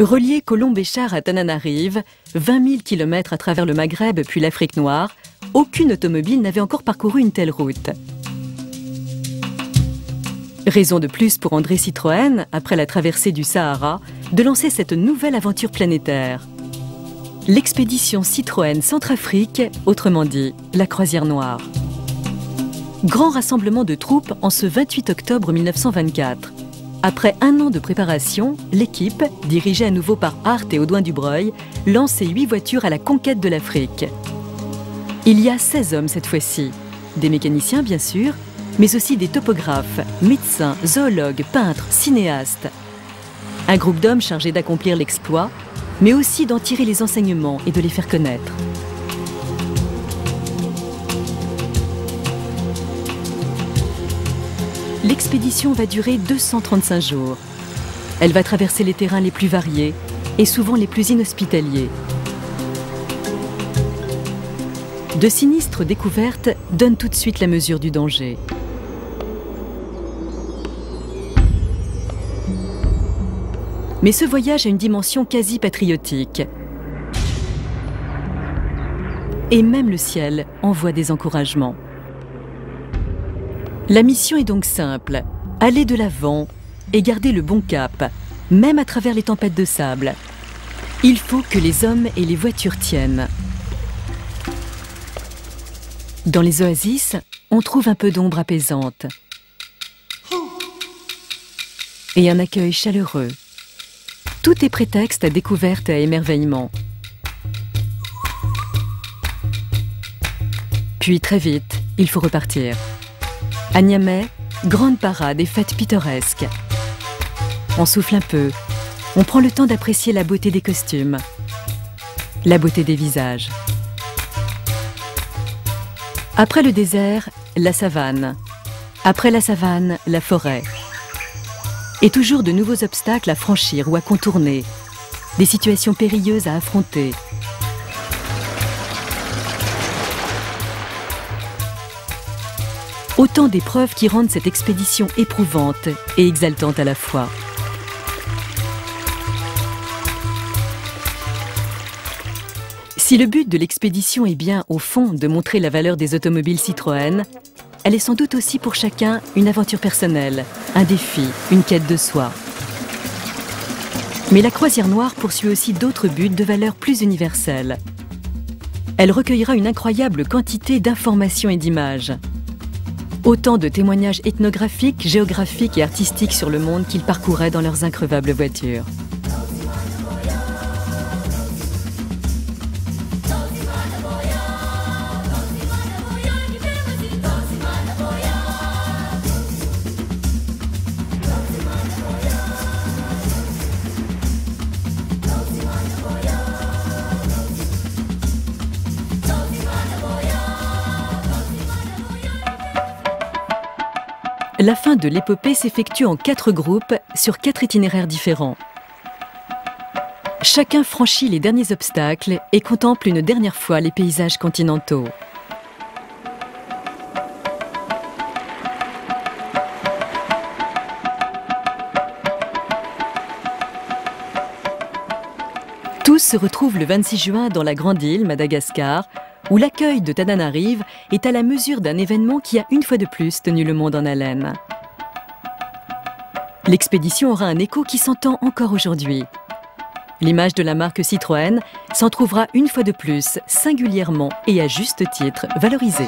Relier Colombe-Béchar à Tananarive, 20 000 km à travers le Maghreb puis l'Afrique noire, aucune automobile n'avait encore parcouru une telle route. Raison de plus pour André Citroën, après la traversée du Sahara, de lancer cette nouvelle aventure planétaire. L'expédition Citroën Centrafrique, autrement dit, la croisière noire. Grand rassemblement de troupes en ce 28 octobre 1924. Après un an de préparation, l'équipe, dirigée à nouveau par Hart et Audouin Dubreuil, lance ses 8 voitures à la conquête de l'Afrique. Il y a 16 hommes cette fois-ci, des mécaniciens bien sûr, mais aussi des topographes, médecins, zoologues, peintres, cinéastes. Un groupe d'hommes chargés d'accomplir l'exploit, mais aussi d'en tirer les enseignements et de les faire connaître. L'expédition va durer 235 jours. Elle va traverser les terrains les plus variés et souvent les plus inhospitaliers. De sinistres découvertes donnent tout de suite la mesure du danger. Mais ce voyage a une dimension quasi patriotique. Et même le ciel envoie des encouragements. La mission est donc simple, aller de l'avant et garder le bon cap, même à travers les tempêtes de sable. Il faut que les hommes et les voitures tiennent. Dans les oasis, on trouve un peu d'ombre apaisante et un accueil chaleureux. Tout est prétexte à découverte et à émerveillement. Puis très vite, il faut repartir. À Niamey, grande parade et fête pittoresque. On souffle un peu, on prend le temps d'apprécier la beauté des costumes, la beauté des visages. Après le désert, la savane. Après la savane, la forêt. Et toujours de nouveaux obstacles à franchir ou à contourner, des situations périlleuses à affronter. Autant d'épreuves qui rendent cette expédition éprouvante et exaltante à la fois. Si le but de l'expédition est bien, au fond, de montrer la valeur des automobiles Citroën, elle est sans doute aussi pour chacun une aventure personnelle, un défi, une quête de soi. Mais la croisière noire poursuit aussi d'autres buts de valeur plus universelle. Elle recueillera une incroyable quantité d'informations et d'images. Autant de témoignages ethnographiques, géographiques et artistiques sur le monde qu'ils parcouraient dans leurs increvables voitures. La fin de l'épopée s'effectue en 4 groupes sur 4 itinéraires différents. Chacun franchit les derniers obstacles et contemple une dernière fois les paysages continentaux. Tous se retrouvent le 26 juin dans la Grande Île, Madagascar, où l'accueil de Tananarive est à la mesure d'un événement qui a une fois de plus tenu le monde en haleine. L'expédition aura un écho qui s'entend encore aujourd'hui. L'image de la marque Citroën s'en trouvera une fois de plus singulièrement et à juste titre valorisée.